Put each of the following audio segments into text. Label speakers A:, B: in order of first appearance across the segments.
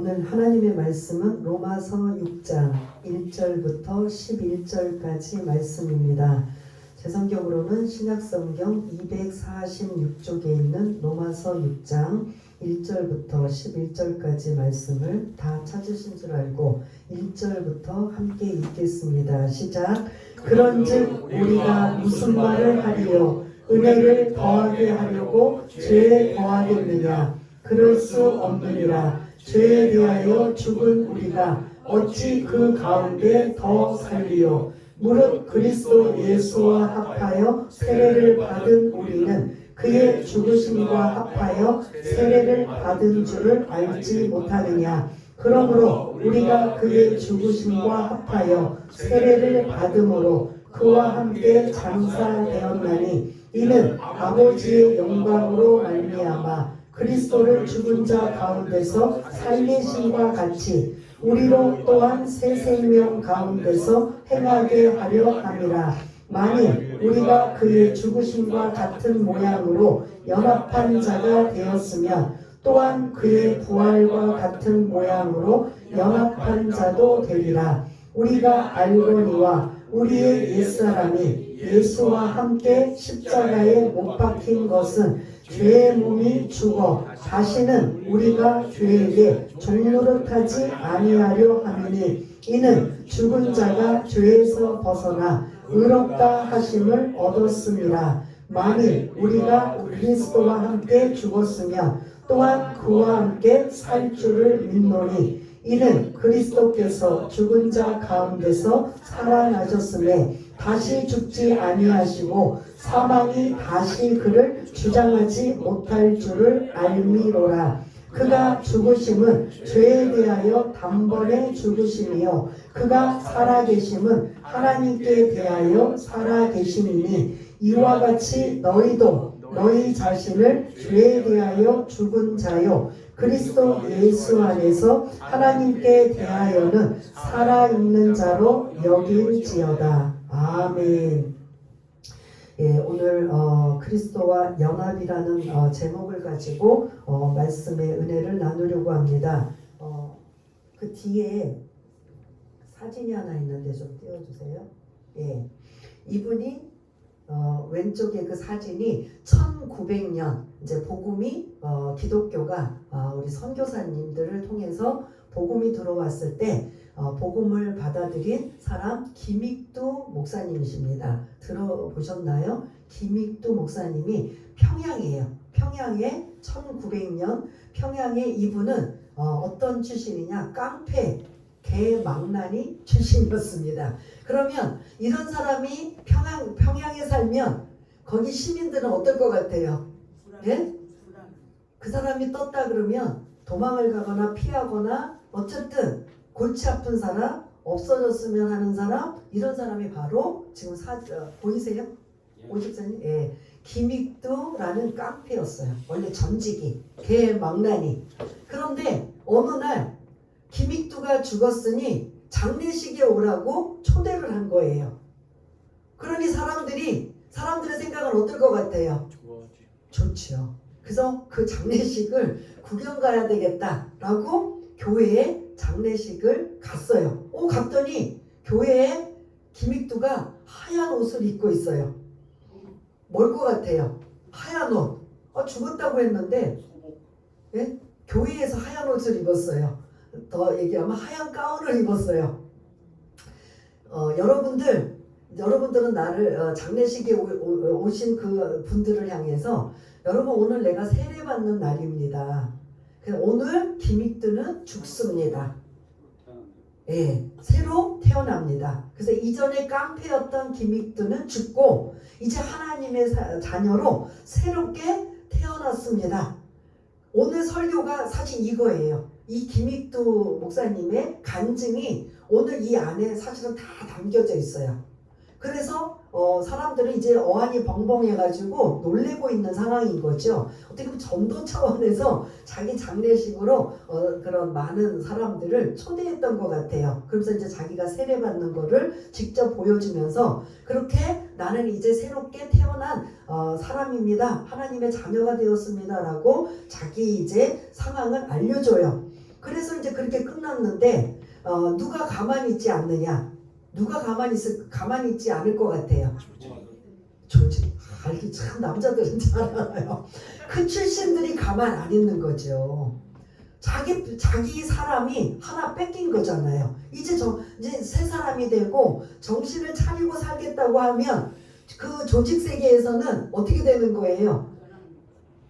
A: 오늘 하나님의 말씀은 로마서 6장 1절부터 11절까지 말씀입니다. 제 성경으로는 신약성경 246쪽에 있는 로마서 6장 1절부터 11절까지 말씀을 다 찾으신 줄 알고 1절부터 함께 읽겠습니다. 시작. 그런즉 우리가 무슨 말을 하리요? 은혜를 더하게 하려고 죄에 더하겠느냐? 그럴 수 없느니라. 죄에 대하여 죽은 우리가 어찌 그 가운데 더 살리요? 무릇 그리스도 예수와 합하여 세례를 받은 우리는 그의 죽으심과 합하여 세례를 받은 줄을 알지 못하느냐? 그러므로 우리가 그의 죽으심과 합하여 세례를 받음으로 그와 함께 장사되었나니 이는 아버지의 영광으로 말미암아 그리스도를 죽은 자 가운데서 살리심과 같이 우리로 또한 새 생명 가운데서 행하게 하려 함이라. 만일 우리가 그의 죽으심과 같은 모양으로 연합한 자가 되었으면 또한 그의 부활과 같은 모양으로 연합한 자도 되리라. 우리가 알거니와 우리의 옛사람이 예수와 함께 십자가에 못 박힌 것은 죄의 몸이 죽어 다시는 우리가 죄에게 종노릇하지 아니하려 하느니 이는 죽은 자가 죄에서 벗어나 의롭다 하심을 얻었음이라. 만일 우리가 그리스도와 함께 죽었으면 또한 그와 함께 살 줄을 믿노니 이는 그리스도께서 죽은 자 가운데서 살아나셨음에 다시 죽지 아니하시고 사망이 다시 그를 주장하지 못할 줄을 알미로라. 그가 죽으심은 죄에 대하여 단번에 죽으심이요 그가 살아계심은 하나님께 대하여 살아계심이니 이와 같이 너희도 너희 자신을 죄에 대하여 죽은 자요 그리스도 예수 안에서 하나님께 대하여는 살아있는 자로 여길지어다. 아멘. 예, 오늘 그리스도와 연합이라는 제목을 가지고 말씀의 은혜를 나누려고 합니다. 그 뒤에 사진이 하나 있는데 좀 띄워주세요. 예, 이분이 왼쪽에 그 사진이 1900년 이제 복음이 기독교가 우리 선교사님들을 통해서 복음이 들어왔을 때 복음을 받아들인 사람 김익두 목사님이십니다. 들어보셨나요? 김익두 목사님이 평양이에요. 평양에 1900년 평양에 이분은 어떤 출신이냐? 깡패 개망나니 출신이었습니다. 그러면 이런 사람이 평양에 살면 거기 시민들은 어떨 것 같아요? 예? 그 사람이 떴다 그러면 도망을 가거나 피하거나 어쨌든 골치 아픈 사람, 없어졌으면 하는 사람, 이런 사람이 바로 지금 보이세요? 오십사님? 예. 김익두라는 깡패였어요. 원래 전직이 개망나니. 그런데 어느 날 김익두가 죽었으니 장례식에 오라고 초대를 한 거예요. 그러니 사람들의 생각은 어떨 것 같아요? 좋죠. 그래서 그 장례식을 구경 가야 되겠다라고 교회에 장례식을 갔어요. 갔더니 교회에 김익두가 하얀 옷을 입고 있어요. 뭘 것 같아요? 하얀 옷. 죽었다고 했는데 예? 교회에서 하얀 옷을 입었어요. 더 얘기하면 하얀 가운을 입었어요. 여러분들은 나를 장례식에 오신 그 분들을 향해서 여러분 오늘 내가 세례받는 날입니다. 오늘 김익두는 죽습니다. 예, 새로 태어납니다. 그래서 이전에 깡패였던 김익두는 죽고 이제 하나님의 자녀로 새롭게 태어났습니다. 오늘 설교가 사실 이거예요. 이 김익두 목사님의 간증이 오늘 이 안에 사실은 다 담겨져 있어요. 그래서 사람들은 이제 어안이 벙벙해가지고 놀래고 있는 상황인 거죠. 어떻게 보면 전도 차원에서 자기 장례식으로 그런 많은 사람들을 초대했던 것 같아요. 그러면서 이제 자기가 세례받는 거를 직접 보여주면서 그렇게 나는 이제 새롭게 태어난 사람입니다. 하나님의 자녀가 되었습니다라고 자기 이제 상황을 알려줘요. 그래서 이제 그렇게 끝났는데 누가 가만히 있지 않느냐? 누가 가만히 있지 않을 것 같아요. 조직. 알기 참 남자들은 잘 알아요. 그 출신들이 가만 안 있는 거죠. 자기 사람이 하나 뺏긴 거잖아요. 이제 새 사람이 되고 정신을 차리고 살겠다고 하면 그 조직 세계에서는 어떻게 되는 거예요?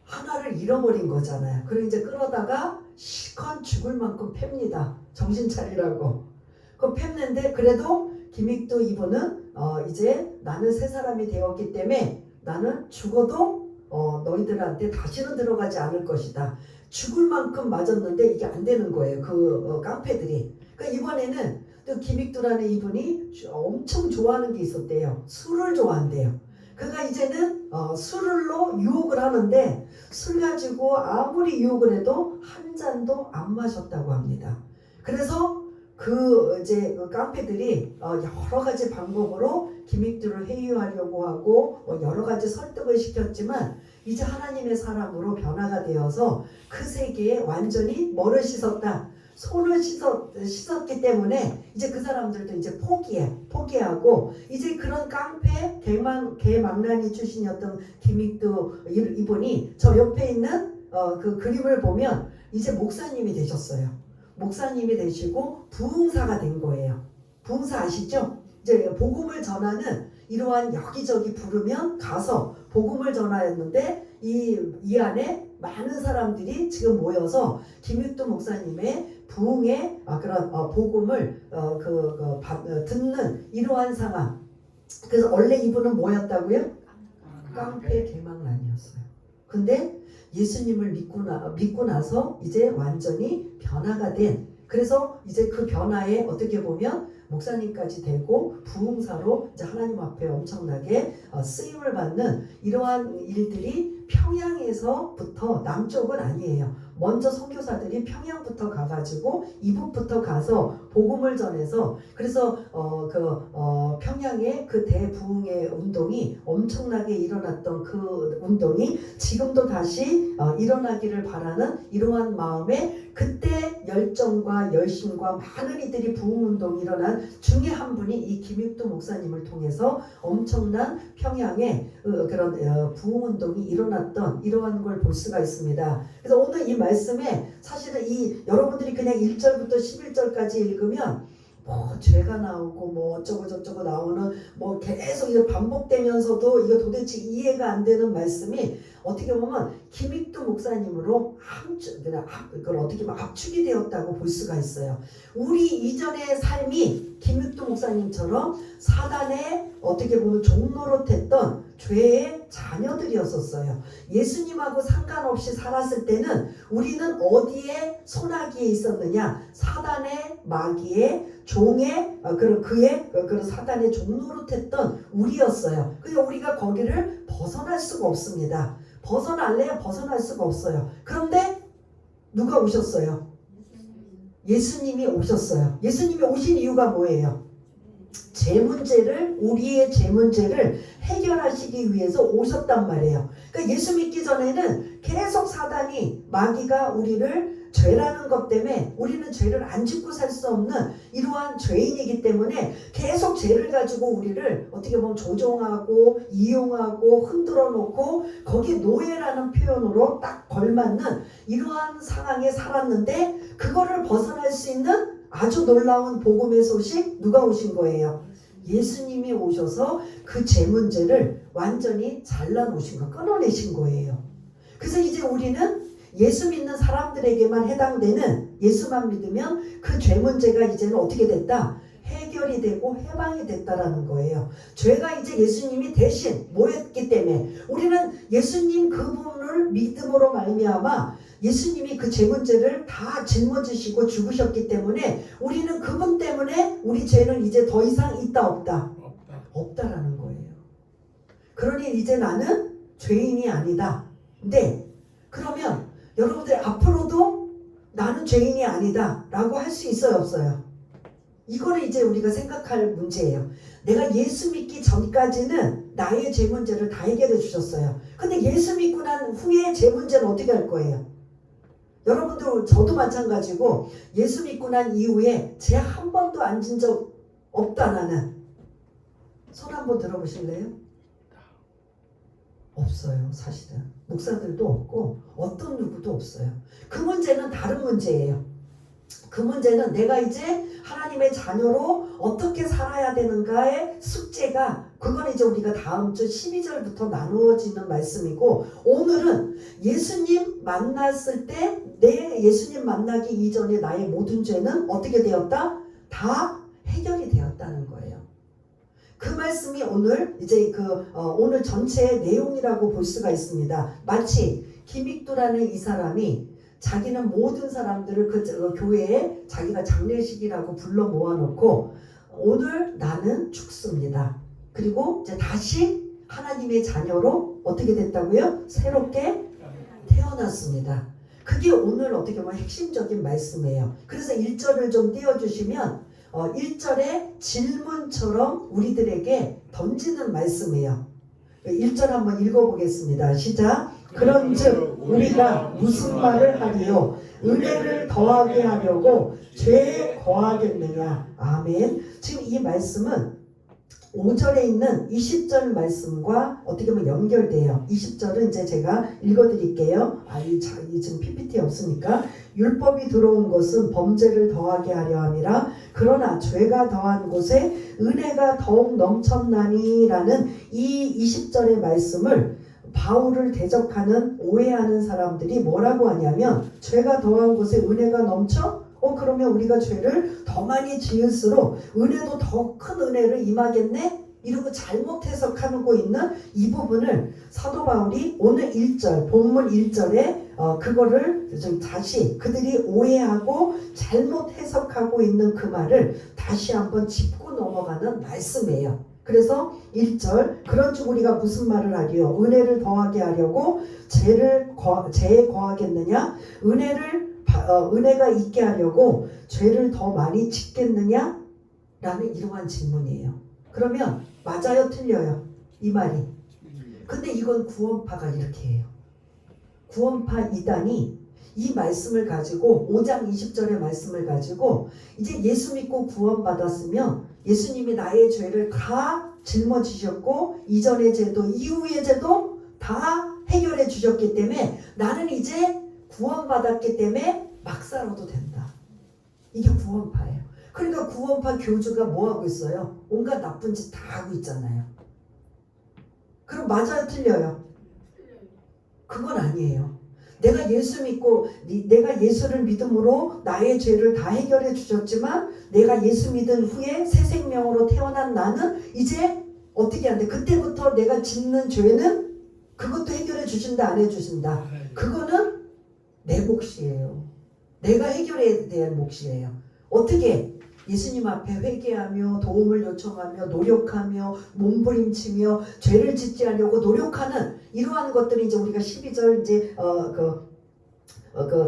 A: 하나를 잃어버린 거잖아요. 그리고 이제 끌어다가 실컷 죽을 만큼 팹니다. 정신 차리라고. 그 팹는데 그래도 김익도 이분은 이제 나는 새 사람이 되었기 때문에 나는 죽어도 너희들한테 다시는 들어가지 않을 것이다. 죽을 만큼 맞았는데 이게 안 되는 거예요. 그 깡패들이. 그러니까 이번에는 또 김익두라는 이분이 엄청 좋아하는 게 있었대요. 술을 좋아한대요. 그가 이제는 술로 유혹을 하는데 술 가지고 아무리 유혹을 해도 한 잔도 안 마셨다고 합니다. 그래서 이제 깡패들이 여러 가지 방법으로 김익두를 해이하려고 하고 여러 가지 설득을 시켰지만 이제 하나님의 사람으로 변화가 되어서 그 세계에 완전히 뭐를 씻었다? 손을 씻었기 때문에 이제 그 사람들도 이제 포기하고 이제 그런 깡패 개망나니 출신이었던 김익두 이분이 저 옆에 있는 그 그림을 보면 이제 목사님이 되셨어요. 목사님이 되시고 부흥사가 된 거예요. 부흥사 아시죠? 이제 복음을 전하는 이러한 여기저기 부르면 가서 복음을 전하였는데 이 안에 많은 사람들이 지금 모여서 김익두 목사님의 부흥의 그런 복음을 듣는 이러한 상황. 그래서 원래 이분은 뭐였다고요? 깡패 개망란이었어요. 근데 예수님을 믿고 나서 이제 완전히 변화가 된, 그래서 이제 그 변화에 어떻게 보면 목사님까지 되고 부흥사로 이제 하나님 앞에 엄청나게 쓰임을 받는 이러한 일들이 평양에서부터, 남쪽은 아니에요. 먼저 선교사들이 평양부터 가가지고 이북부터 가서 복음을 전해서, 그래서 평양의 그 대부흥의 운동이 엄청나게 일어났던 그 운동이 지금도 다시 일어나기를 바라는 이러한 마음에 그때 열정과 열심과 많은 이들이 부흥운동이 일어난 중에 한 분이 이 김익두 목사님을 통해서 엄청난 평양에 그런 부흥운동이 일어났던 이러한 걸 볼 수가 있습니다. 그래서 오늘 이 말씀에 사실은 여러분들이 그냥 1절부터 11절까지 읽으면 뭐 죄가 나오고 뭐 어쩌고 저쩌고 나오는 뭐 계속 이거 반복되면서도 이거 도대체 이해가 안 되는 말씀이 어떻게 보면 김익두 목사님으로 그걸 어떻게 보면 압축이 되었다고 볼 수가 있어요. 우리 이전의 삶이 김익두 목사님처럼 사단의 어떻게 보면 종노릇했던 죄의 자녀들이었었어요. 예수님하고 상관없이 살았을 때는 우리는 어디에 소나기에 있었느냐? 사단의 마귀의 종의 그런 사단의 종노릇했던 우리였어요. 그래서 우리가 거기를 벗어날 수가 없습니다. 벗어날래야 벗어날 수가 없어요. 그런데 누가 오셨어요? 예수님이 오셨어요. 예수님이 오신 이유가 뭐예요? 우리의 죄 문제를 해결하시기 위해서 오셨단 말이에요. 그러니까 예수 믿기 전에는 계속 사단이, 마귀가 우리를 죄라는 것 때문에, 우리는 죄를 안 짓고 살 수 없는 이러한 죄인이기 때문에 계속 죄를 가지고 우리를 어떻게 보면 조종하고 이용하고 흔들어 놓고 거기에 노예라는 표현으로 딱 걸맞는 이러한 상황에 살았는데, 그거를 벗어날 수 있는 아주 놀라운 복음의 소식, 누가 오신 거예요? 예수님이 오셔서 그 죄 문제를 완전히 잘라놓으신 거, 끊어내신 거예요. 그래서 이제 우리는 예수 믿는 사람들에게만 해당되는, 예수만 믿으면 그 죄 문제가 이제는 어떻게 됐다? 해결이 되고 해방이 됐다라는 거예요. 죄가 이제 예수님이 대신 뭐였기 때문에, 우리는 예수님 그분을 믿음으로 말미암아 예수님이 그 죄 문제를 다 짊어지시고 죽으셨기 때문에 우리는 그분 때문에 우리 죄는 이제 더 이상 있다 없다? 없다라는 거예요. 그러니 이제 나는 죄인이 아니다. 근데 그러면 여러분들 앞으로도 나는 죄인이 아니다 라고 할 수 있어요 없어요? 이거를 이제 우리가 생각할 문제예요. 내가 예수 믿기 전까지는 나의 죄 문제를 다 해결해 주셨어요. 근데 예수 믿고 난 후에 죄 문제는 어떻게 할 거예요? 여러분들 저도 마찬가지고 예수 믿고 난 이후에 죄 한 번도 앉은 적 없다 나는. 손 한번 들어보실래요? 없어요. 사실은 목사들도 없고 어떤 누구도 없어요. 그 문제는 다른 문제예요. 그 문제는 내가 이제 하나님의 자녀로 어떻게 살아야 되는가의 숙제가, 그건 이제 우리가 다음 주 12절부터 나누어지는 말씀이고, 오늘은 예수님 만났을 때 내 예수님 만나기 이전에 나의 모든 죄는 어떻게 되었다? 다 해결이 되었다는 거예요. 그 말씀이 오늘 이제 오늘 전체의 내용이라고 볼 수가 있습니다. 마치 김익두라는 이 사람이 자기는 모든 사람들을 그 교회에 자기가 장례식이라고 불러 모아놓고 오늘 나는 죽습니다. 그리고 이제 다시 하나님의 자녀로 어떻게 됐다고요? 새롭게 태어났습니다. 그게 오늘 어떻게 보면 핵심적인 말씀이에요. 그래서 1절을 좀 띄워주시면 1절의 질문처럼 우리들에게 던지는 말씀이에요. 1절 한번 읽어보겠습니다. 시작. 그런즉 우리가 무슨 말을 하리요? 은혜를 더하게 하려고 죄에 거하겠느냐? 아멘. 지금 이 말씀은 5절에 있는 20절 말씀과 어떻게 보면 연결돼요. 20절은 이제 제가 읽어드릴게요. 지금 PPT 없으니까. 율법이 들어온 것은 범죄를 더하게 하려 함이라. 그러나 죄가 더한 곳에 은혜가 더욱 넘쳤나니라는 이 20절의 말씀을 바울을 대적하는 오해하는 사람들이 뭐라고 하냐면, 죄가 더한 곳에 은혜가 넘쳐? 그러면 우리가 죄를 더 많이 지을수록 은혜도 더 큰 은혜를 임하겠네? 이러고 잘못 해석하고 있는 이 부분을 사도 바울이 오늘 1절, 본문 1절에 그거를 좀 다시 그들이 오해하고 잘못 해석하고 있는 그 말을 다시 한번 짚고 넘어가는 말씀이에요. 그래서 1절, 그런즉 우리가 무슨 말을 하리요? 은혜를 더하게 하려고 죄에 거하겠느냐? 은혜가 있게 하려고 죄를 더 많이 짓겠느냐? 라는 이러한 질문이에요. 그러면 맞아요? 틀려요? 이 말이. 근데 이건 구원파가 이렇게 해요. 구원파 이단이 이 말씀을 가지고 5장 20절의 말씀을 가지고 이제 예수 믿고 구원받았으면 예수님이 나의 죄를 다 짊어지셨고 이전의 죄도 이후의 죄도 다 해결해 주셨기 때문에 나는 이제 구원받았기 때문에 막 살아도 된다. 이게 구원파예요. 그러니까 구원파 교주가 뭐하고 있어요? 온갖 나쁜 짓 다 하고 있잖아요. 그럼 맞아요? 틀려요? 그건 아니에요. 내가 예수 믿고 내가 예수를 믿음으로 나의 죄를 다 해결해 주셨지만 내가 예수 믿은 후에 새 생명으로 태어난 나는 이제 어떻게 한대? 그때부터 내가 짓는 죄는 그것도 해결해 주신다 안 해주신다? 그거는 내 몫이에요. 내가 해결해야 될 몫이에요. 어떻게? 예수님 앞에 회개하며 도움을 요청하며 노력하며 몸부림치며 죄를 짓지 않으려고 노력하는 이러한 것들이 이제 우리가 12절 이제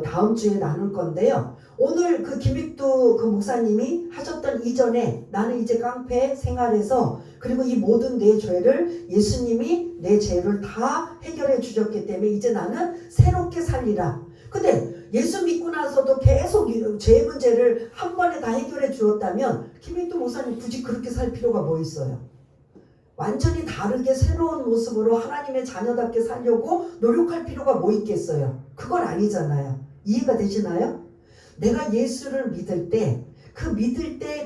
A: 다음 주에 나눌 건데요. 오늘 그 김익두 그 목사님이 하셨던 이전에 나는 이제 깡패 생활에서 그리고 이 모든 내 죄를 예수님이 내 죄를 다 해결해 주셨기 때문에 이제 나는 새롭게 살리라. 근데 예수 믿고 나서도 계속 죄 문제를 한 번에 다 해결해 주었다면 김익두 목사님 굳이 그렇게 살 필요가 뭐 있어요? 완전히 다르게 새로운 모습으로 하나님의 자녀답게 살려고 노력할 필요가 뭐 있겠어요? 그건 아니잖아요. 이해가 되시나요? 내가 예수를 믿을 때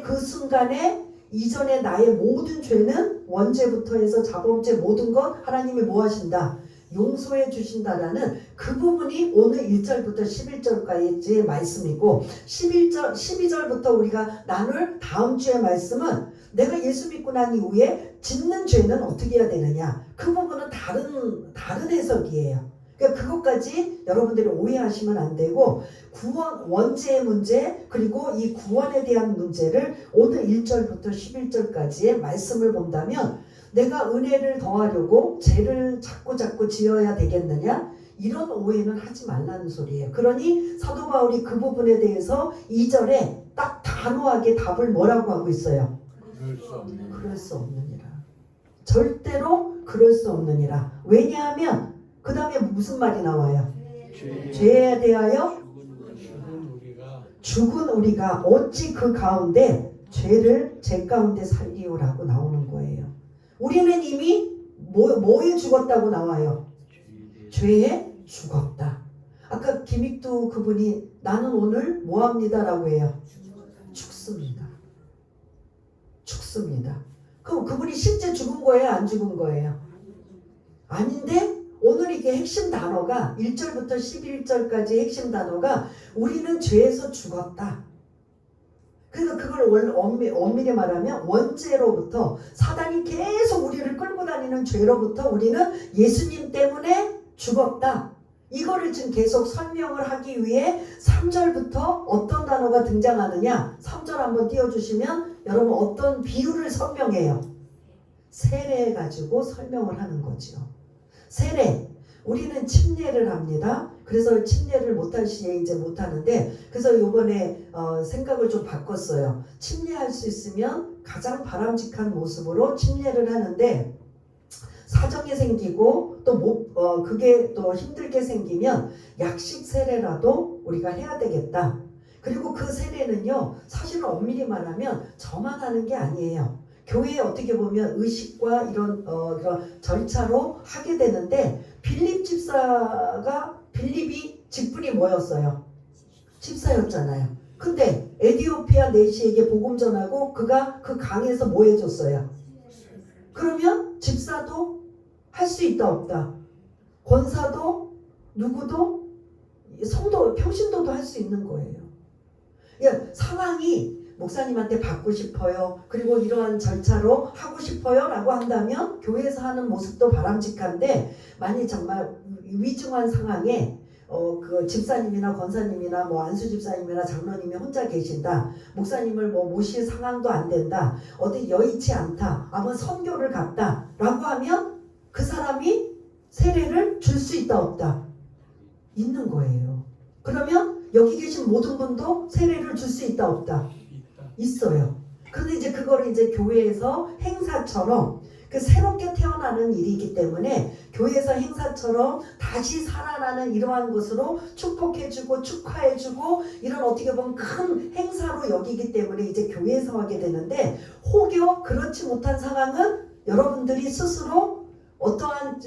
A: 그 순간에 이전에 나의 모든 죄는 원죄부터 해서 자범죄 모든 것 하나님이 뭐 하신다? 용서해 주신다라는 그 부분이 오늘 1절부터 11절까지의 말씀이고 12절부터 우리가 나눌 다음 주의 말씀은 내가 예수 믿고 난 이후에 짓는 죄는 어떻게 해야 되느냐? 그 부분은 다른 해석이에요. 그러니까 그것까지 여러분들이 오해하시면 안 되고 구원, 원죄의 문제 그리고 이 구원에 대한 문제를 오늘 1절부터 11절까지의 말씀을 본다면 내가 은혜를 더하려고 죄를 자꾸 지어야 되겠느냐? 이런 오해는 하지 말라는 소리예요. 그러니 사도 바울이 그 부분에 대해서 2절에 딱 단호하게 답을 뭐라고 하고 있어요? 그럴 수 없느니라. 절대로 그럴 수 없느니라. 왜냐하면 그 다음에 무슨 말이 나와요? 죄에 대하여 죽은 우리가 어찌 그 가운데 죄를 제 가운데 살리오라고 나오는 거예요. 우리는 이미 뭐에 죽었다고 나와요? 죄에 죽었다. 아까 김익두 그분이 나는 오늘 뭐합니다라고 해요? 죽습니다. 죽습니다. 그럼 그분이 실제 죽은 거예요? 안 죽은 거예요? 아닌데 오늘 이게 핵심 단어가 1절부터 11절까지 핵심 단어가 우리는 죄에서 죽었다. 그래서 그걸 엄밀히 말하면 원죄로부터 사단이 계속 우리를 끌고 다니는 죄로부터 우리는 예수님 때문에 죽었다. 이거를 지금 계속 설명을 하기 위해 3절부터 어떤 단어가 등장하느냐 3절 한번 띄워주시면 여러분 어떤 비유를 설명해요. 세례 가지고 설명을 하는 거죠. 세례. 우리는 침례를 합니다. 그래서 침례를 못할 시에 이제 못하는데 그래서 이번에 생각을 좀 바꿨어요. 침례할 수 있으면 가장 바람직한 모습으로 침례를 하는데 사정이 생기고 또 그게 또 힘들게 생기면 약식 세례라도 우리가 해야 되겠다. 그리고 그 세례는요 사실은 엄밀히 말하면 저만 하는 게 아니에요. 교회에 어떻게 보면 의식과 이런 절차로 하게 되는데 빌립이 직분이 뭐였어요? 집사였잖아요. 근데 에디오피아 내시에게 복음 전하고 그가 그 강에서 뭐 해줬어요? 그러면 집사도 할 수 있다 없다? 권사도 누구도 성도 평신도도 할 수 있는 거예요. 그러니까 상황이 목사님한테 받고 싶어요. 그리고 이러한 절차로 하고 싶어요. 라고 한다면 교회에서 하는 모습도 바람직한데 만약 정말 위중한 상황에 그 집사님이나 권사님이나 뭐 안수 집사님이나 장로님이 혼자 계신다. 목사님을 뭐 모실 상황도 안 된다. 어디 여의치 않다. 아마 선교를 갔다. 라고 하면 그 사람이 세례를 줄 수 있다 없다? 있는 거예요. 그러면 여기 계신 모든 분도 세례를 줄 수 있다 없다? 있어요. 그런데 이제 그거를 이제 교회에서 행사처럼 그 새롭게 태어나는 일이기 때문에 교회에서 행사처럼 다시 살아나는 이러한 것으로 축복해주고 축하해주고 이런 어떻게 보면 큰 행사로 여기기 때문에 이제 교회에서 하게 되는데 혹여 그렇지 못한 상황은 여러분들이 스스로 어떠한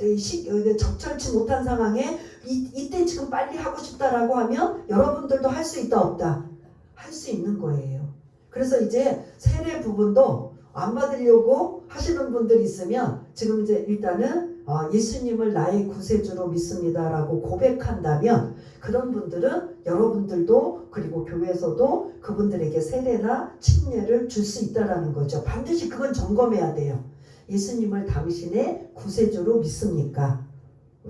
A: 적절치 못한 상황에 이때 지금 빨리 하고 싶다라고 하면 여러분들도 할 수 있다 없다? 할 수 있는 거예요. 그래서 이제 세례 부분도 안 받으려고 하시는 분들이 있으면 지금 이제 일단은 예수님을 나의 구세주로 믿습니다라고 고백한다면 그런 분들은 여러분들도 그리고 교회에서도 그분들에게 세례나 침례를 줄 수 있다라는 거죠. 반드시 그건 점검해야 돼요. 예수님을 당신의 구세주로 믿습니까?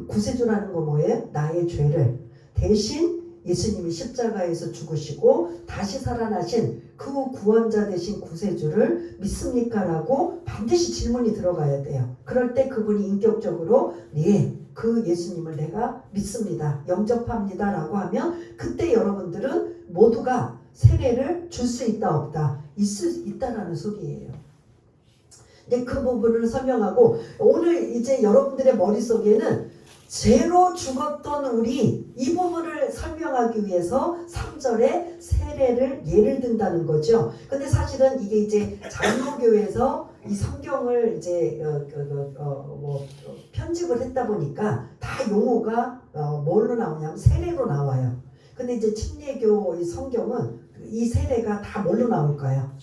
A: 구세주라는 거 뭐예요? 나의 죄를 대신 예수님이 십자가에서 죽으시고 다시 살아나신 그 구원자 되신 구세주를 믿습니까? 라고 반드시 질문이 들어가야 돼요. 그럴 때 그분이 인격적으로 네, 그 예수님을 내가 믿습니다. 영접합니다. 라고 하면 그때 여러분들은 모두가 세례를 줄 수 있다 없다? 있다라는 소리예요. 근데 그 부분을 설명하고 오늘 이제 여러분들의 머릿속에는 죄로 죽었던 우리 이 부분을 설명하기 위해서 3절에 세례를 예를 든다는 거죠. 근데 사실은 이게 이제 장로교에서 이 성경을 이제 편집을 했다 보니까 다 용어가 뭘로 나오냐면 세례로 나와요. 근데 이제 침례교 이 성경은 이 세례가 다 뭘로 나올까요?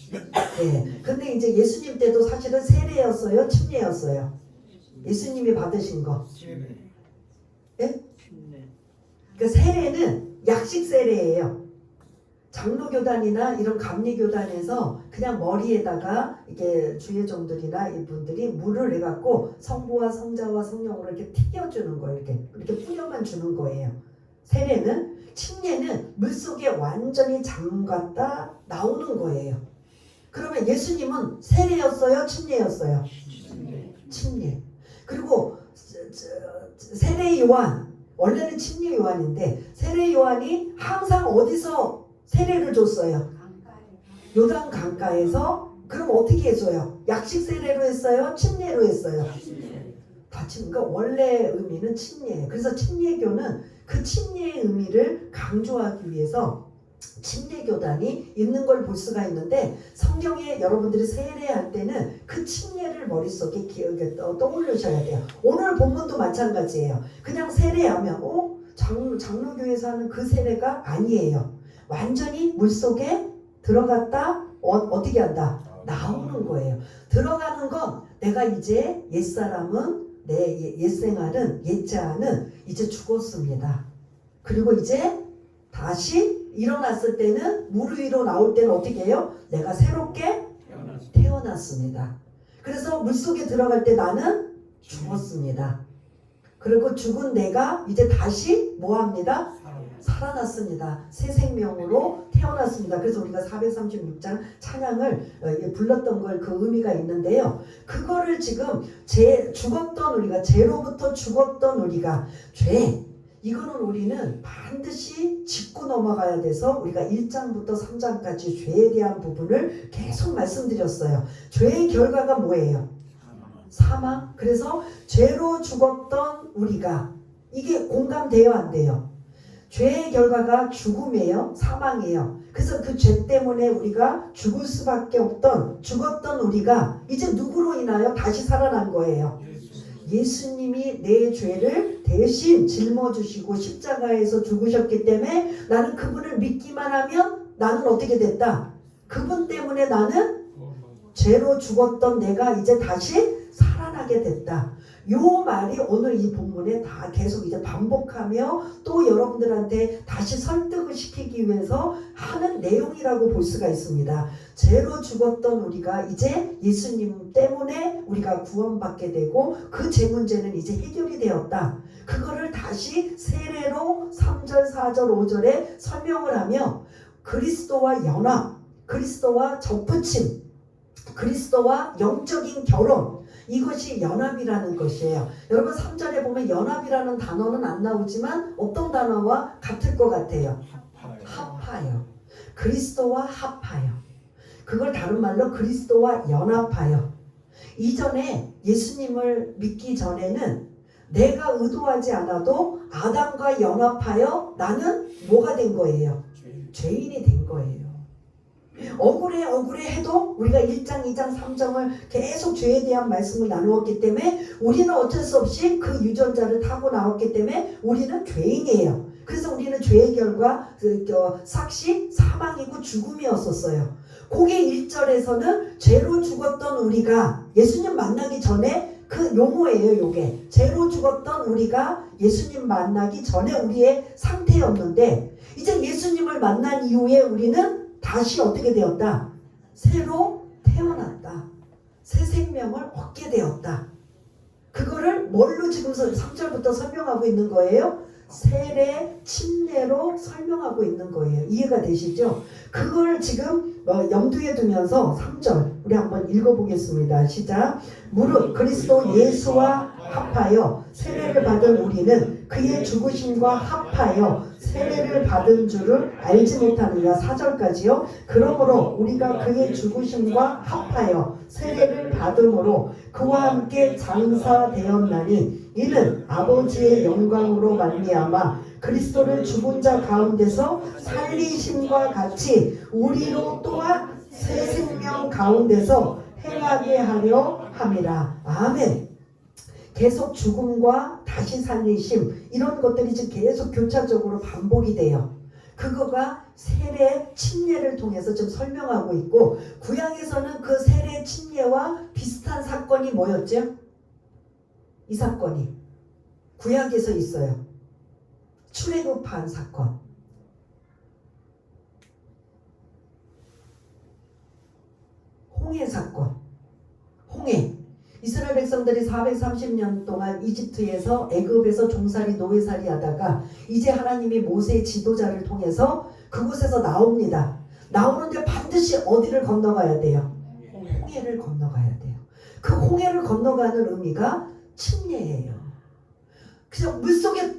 A: 네. 근데 이제 예수님 때도 사실은 세례였어요? 침례였어요? 예수님이 받으신 거. 예? 그 세례는 약식 세례예요. 장로교단이나 이런 감리교단에서 그냥 머리에다가 이게 주예종들이나 이분들이 물을 내갖고 성부와 성자와 성령으로 이렇게 튀겨주는 거예요. 이렇게 뿌려만 주는 거예요. 세례는 침례는 물속에 완전히 잠갔다 나오는 거예요. 그러면 예수님은 세례였어요? 침례였어요? 침례. 그리고 세례 요한 원래는 침례 요한인데 세례 요한이 항상 어디서 세례를 줬어요? 요단 강가에서. 그럼 어떻게 해줘요? 약식 세례로 했어요? 침례로 했어요? 그러니까 원래 의미는 침례예요. 그래서 침례교는 그 침례의 의미를 강조하기 위해서 침례교단이 있는 걸 볼 수가 있는데 성경에 여러분들이 세례할 때는 그 침례를 머릿속에 떠올리셔야 돼요. 오늘 본문도 마찬가지예요. 그냥 세례하면 장로교에서 하는 그 세례가 아니에요. 완전히 물속에 들어갔다 어떻게 한다? 나오는 거예요. 들어가는 건 내가 이제 옛사람은 내 옛생활은 옛자는 이제 죽었습니다. 그리고 이제 다시 일어났을 때는 물 위로 나올 때는 어떻게 해요? 내가 새롭게 태어났습니다. 그래서 물속에 들어갈 때 나는 죽었습니다. 그리고 죽은 내가 이제 다시 뭐합니다? 살아났습니다. 새 생명으로 태어났습니다. 그래서 우리가 436장 찬양을 불렀던 걸 그 의미가 있는데요. 그거를 지금 죽었던 우리가 죄로부터 죽었던 우리가 죄 이거는 우리는 반드시 짚고 넘어가야 돼서 우리가 1장부터 3장까지 죄에 대한 부분을 계속 말씀드렸어요. 죄의 결과가 뭐예요? 사망. 그래서 죄로 죽었던 우리가 이게 공감돼요 안 돼요? 죄의 결과가 죽음이에요? 사망이에요. 그래서 그 죄 때문에 우리가 죽을 수밖에 없던 죽었던 우리가 이제 누구로 인하여 다시 살아난 거예요? 예수님이 내 죄를 대신 짊어지시고 십자가에서 죽으셨기 때문에 나는 그분을 믿기만 하면 나는 어떻게 됐다? 그분 때문에 나는 죄로 죽었던 내가 이제 다시 살아나게 됐다. 요 말이 오늘 이 본문에 다 계속 이제 반복하며 또 여러분들한테 다시 설득을 시키기 위해서 하는 내용이라고 볼 수가 있습니다. 죄로 죽었던 우리가 이제 예수님 때문에 우리가 구원받게 되고 그 죄 문제는 이제 해결이 되었다. 그거를 다시 세례로 3절, 4절, 5절에 설명을 하며 그리스도와 연합, 그리스도와 접붙임, 그리스도와 영적인 결혼 이것이 연합이라는 것이에요. 여러분 3절에 보면 연합이라는 단어는 안 나오지만 어떤 단어와 같을 것 같아요? 합하여. 그리스도와 합하여. 그걸 다른 말로 그리스도와 연합하여. 이전에 예수님을 믿기 전에는 내가 의도하지 않아도 아담과 연합하여 나는 뭐가 된 거예요? 죄인이 된 거예요. 억울해 해도 우리가 1장, 2장, 3장을 계속 죄에 대한 말씀을 나누었기 때문에 우리는 어쩔 수 없이 그 유전자를 타고 나왔기 때문에 우리는 죄인이에요. 그래서 우리는 죄의 결과 삭시, 사망이고 죽음이었었어요. 그게 1절에서는 죄로 죽었던 우리가 예수님 만나기 전에 그 용어예요. 요게 죄로 죽었던 우리가 예수님 만나기 전에 우리의 상태였는데 이제 예수님을 만난 이후에 우리는 다시 어떻게 되었다? 새로 태어났다. 새 생명을 얻게 되었다. 그거를 뭘로 지금 3절부터 설명하고 있는 거예요? 세례, 침례로 설명하고 있는 거예요. 이해가 되시죠? 그걸 지금 염두에 두면서 3절 우리 한번 읽어보겠습니다. 시작. 무릇 그리스도 예수와 합하여 세례를 받은 우리는 그의 죽으심과 합하여 세례를 받은 줄을 알지 못하느냐. 4절까지요. 그러므로 우리가 그의 죽으심과 합하여 세례를 받음으로 그와 함께 장사되었나니 이는 아버지의 영광으로 말미암아 그리스도를 죽은 자 가운데서 살리심과 같이 우리로 또한 새 생명 가운데서 행하게 하려 함이라. 아멘. 계속 죽음과 다시 살리심 이런 것들이 지금 계속 교차적으로 반복이 돼요. 그거가 세례 침례를 통해서 좀 설명하고 있고 구약에서는 그 세례 침례와 비슷한 사건이 뭐였죠? 이 사건이 구약에서 있어요. 출애굽한 사건. 홍해 사건. 홍해. 이스라엘 백성들이 430년 동안 이집트에서 애굽에서 종살이 노예살이 하다가 이제 하나님이 모세 지도자를 통해서 그곳에서 나옵니다. 나오는데 반드시 어디를 건너가야 돼요? 홍해를 건너가야 돼요. 그 홍해를 건너가는 의미가 침례예요. 그래서 물속에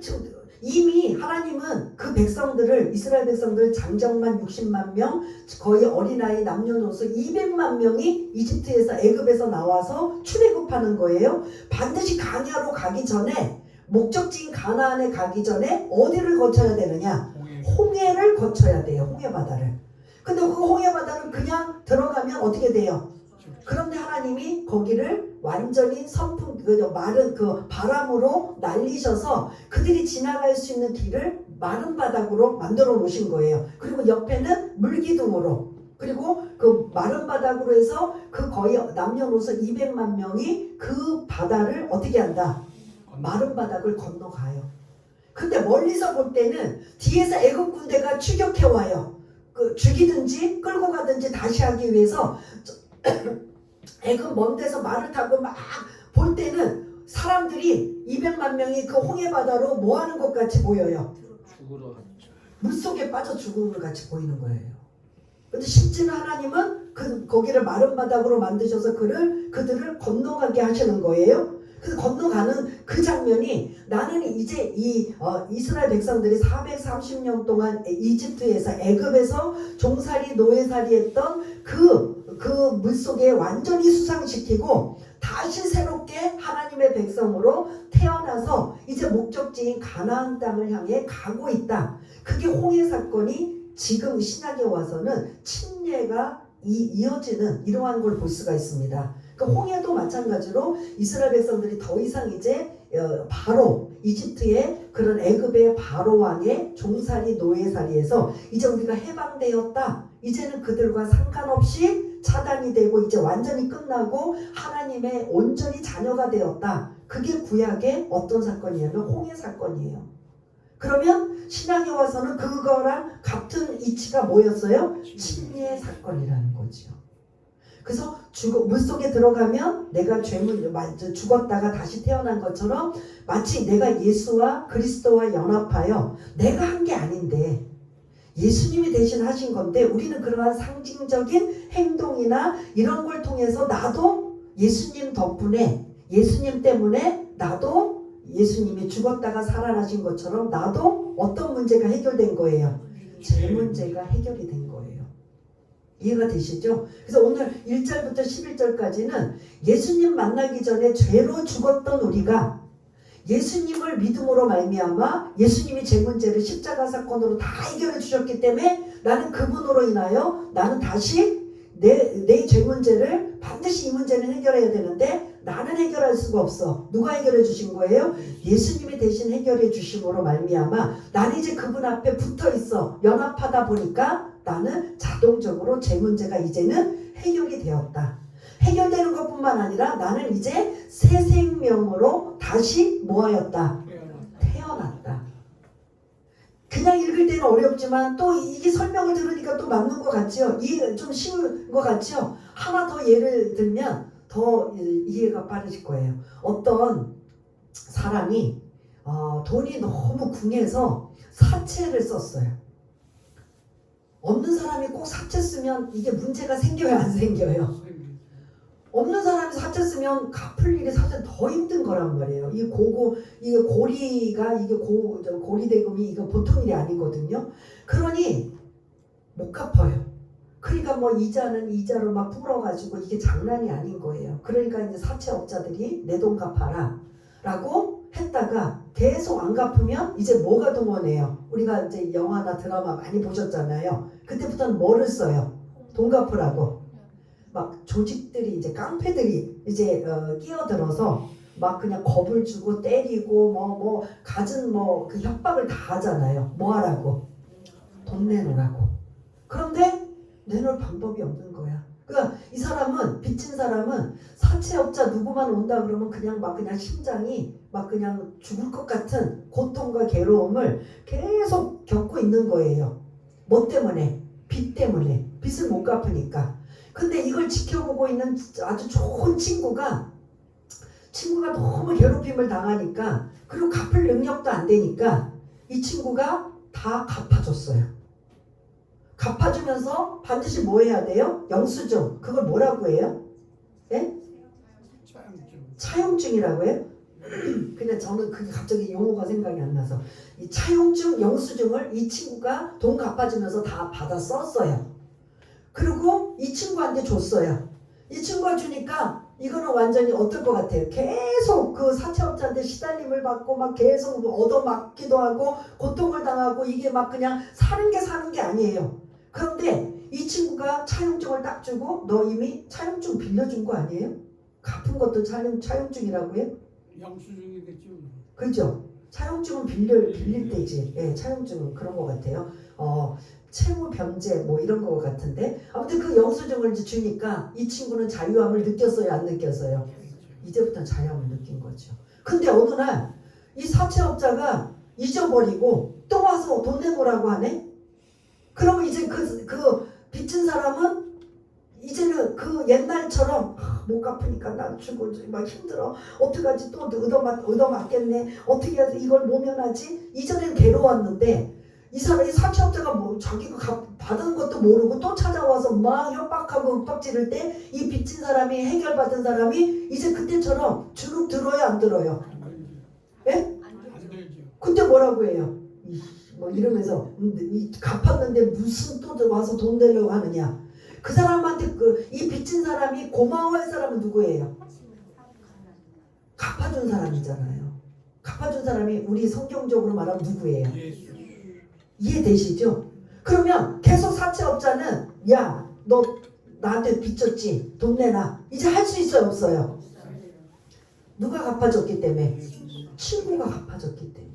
A: 이미 하나님은 그 백성들을 이스라엘 백성들 장정만 60만 명 거의 어린아이 남녀노소 200만 명이 이집트에서 애굽에서 나와서 출애굽하는 거예요. 반드시 광야로 가기 전에 목적지인 가나안에 가기 전에 어디를 거쳐야 되느냐? 홍해를 거쳐야 돼요. 홍해 바다를. 근데 그 홍해 바다를 그냥 들어가면 어떻게 돼요? 그런데 하나님이 거기를 완전히 선풍, 마른 그 바람으로 날리셔서 그들이 지나갈 수 있는 길을 마른 바닥으로 만들어 놓으신 거예요. 그리고 옆에는 물기둥으로, 그리고 그 마른 바닥으로 해서 그 거의 남녀노소 200만 명이 그 바다를 어떻게 한다? 마른 바닥을 건너가요. 근데 멀리서 볼 때는 뒤에서 애굽 군대가 추격해 와요. 그 죽이든지 끌고 가든지 다시 하기 위해서 애굽 먼 데서 말을 타고 막 볼 때는 사람들이 200만 명이 그 홍해 바다로 뭐 하는 것 같이 보여요.
B: 죽으러 갔죠.
A: 물속에 빠져 죽은 것 같이 보이는 거예요. 근데 실제는 하나님은 거기를 마른 바닥으로 만드셔서 그들을 건너가게 하시는 거예요. 그래서 건너가는 그 장면이, 나는 이제 이스라엘 백성들이 430년 동안 이집트에서 애굽에서 종살이 노예살이 했던 그 물속에 완전히 수상시키고 다시 새롭게 하나님의 백성으로 태어나서 이제 목적지인 가나안 땅을 향해 가고 있다. 그게 홍해 사건이 지금 신약에 와서는 침례가 이어지는 이러한 걸 볼 수가 있습니다. 그 홍해도 마찬가지로 이스라엘 백성들이 더 이상 이제 바로 이집트의 그런 애굽의 바로 왕의 종살이 노예살이에서 이제 우리가 해방되었다. 이제는 그들과 상관없이 차단이 되고 이제 완전히 끝나고 하나님의 온전히 자녀가 되었다. 그게 구약의 어떤 사건이냐면 홍해 사건이에요. 그러면 신약에 와서는 그거랑 같은 이치가 뭐였어요? 침례 사건이라는 거죠. 그래서 물속에 들어가면 내가 죽었다가 다시 태어난 것처럼 마치 내가 예수와 그리스도와 연합하여 내가 한 게 아닌데 예수님이 대신 하신 건데, 우리는 그러한 상징적인 행동이나 이런 걸 통해서 나도 예수님 덕분에, 예수님 때문에 나도 예수님이 죽었다가 살아나신 것처럼 나도 어떤 문제가 해결된 거예요? 제 문제가 해결이 된 거예요. 이해가 되시죠? 그래서 오늘 1절부터 11절까지는 예수님 만나기 전에 죄로 죽었던 우리가 예수님을 믿음으로 말미암아 예수님이 제 문제를 십자가 사건으로 다 해결해 주셨기 때문에 나는 그분으로 인하여 나는 다시 내 죄 문제를 반드시 이 문제는 해결해야 되는데 나는 해결할 수가 없어. 누가 해결해 주신 거예요? 예수님이 대신 해결해 주심으로 말미암아 나는 이제 그분 앞에 붙어 있어. 연합하다 보니까 나는 자동적으로 제 문제가 이제는 해결이 되었다. 해결되는 것뿐만 아니라 나는 이제 새 생명으로 다시 뭐하였다? 태어났다. 그냥 읽을 때는 어렵지만 또 이게 설명을 들으니까 또 맞는 것 같죠? 이해가 좀 쉬운 것 같죠? 하나 더 예를 들면 더 이해가 빠르실 거예요. 어떤 사람이 돈이 너무 궁해서 사채를 썼어요. 없는 사람이 꼭 사채 쓰면 이게 문제가 생겨요, 안 생겨요? 없는 사람이 사채 쓰면 갚을 일이 사실 더 힘든 거란 말이에요. 이게 고리가 고리 대금이 이거 보통 일이 아니거든요. 그러니 못 갚아요. 그러니까 뭐 이자는 이자로 막 풀어가지고 이게 장난이 아닌 거예요. 그러니까 이제 사채업자들이 내 돈 갚아라 라고 했다가 계속 안 갚으면 이제 뭐가 동원해요? 우리가 이제 영화나 드라마 많이 보셨잖아요. 그때부터는 뭐를 써요? 돈 갚으라고. 막 조직들이 이제 깡패들이 이제 끼어들어서 막 그냥 겁을 주고 때리고 갖은 그 협박을 다 하잖아요. 뭐 하라고? 돈 내놓으라고. 그런데 내놓을 방법이 없는 거야. 그러니까 이 사람은, 빚진 사람은 사채업자 누구만 온다 그러면 그냥 심장이 막 그냥 죽을 것 같은 고통과 괴로움을 계속 겪고 있는 거예요. 뭐 때문에? 빚 때문에. 빚을 못 갚으니까. 근데 이걸 지켜보고 있는 아주 좋은 친구가 너무 괴롭힘을 당하니까, 그리고 갚을 능력도 안 되니까 이 친구가 다 갚아줬어요. 갚아주면서 반드시 뭐 해야 돼요? 영수증. 그걸 뭐라고 해요? 예? 차용증이라고 해요? 근데 저는 그게 갑자기 용어가 생각이 안 나서 이 차용증, 영수증을 이 친구가 돈 갚아주면서 다 받아 썼어요. 그리고 이 친구한테 줬어요. 이 친구가 주니까 이거는 완전히 어떨 것 같아요? 계속 그 사채업자한테 시달림을 받고 막 계속 얻어맞기도 하고 고통을 당하고 이게 막 그냥 사는 게 아니에요. 그런데 이 친구가 차용증을 딱 주고 너 이미 차용증 빌려준 거 아니에요? 갚은 것도 차용증이라고요?
B: 영수증이겠죠.
A: 그죠? 차용증은 빌릴 때지. 예, 차용증은 그런 것 같아요. 채무 변제 뭐 이런 것 같은데 아무튼 그 영수증을 이제 주니까 이 친구는 자유함을 느꼈어요, 안 느꼈어요? 이제부터 자유함을 느낀 거죠. 근데 어느 날 이 사채업자가 잊어버리고 또 와서 돈 내놓으라고 하네. 그러면 이제 그 빚진 사람은 이제는 그 옛날처럼 못 갚으니까 난 죽을 막 힘들어. 어떡하지? 또 얻어맞겠네. 어떻게 해야 이걸 모면하지? 이전엔 괴로웠는데 이 사람이 사채업자가 뭐 자기가 받은 것도 모르고 또 찾아와서 막 협박하고 윽박지를 때 이 빚진 사람이 해결받은 사람이 이제 그때처럼 주눅 들어요, 안 들어요? 예?
B: 안 되죠.
A: 근데 뭐라고 해요? 뭐 이러면서 갚았는데 무슨 또 와서 돈 내려고 하느냐? 그 사람한테 이 빚진 사람이 고마워할 사람은 누구예요? 갚아준 사람이잖아요. 갚아준 사람이 우리 성경적으로 말하면 누구예요?
B: 예수.
A: 이해되시죠? 그러면 계속 사채업자는 야, 너 나한테 빚졌지? 돈 내놔. 이제 할 수 있어요, 없어요? 누가 갚아줬기 때문에? 친구가 갚아줬기 때문에.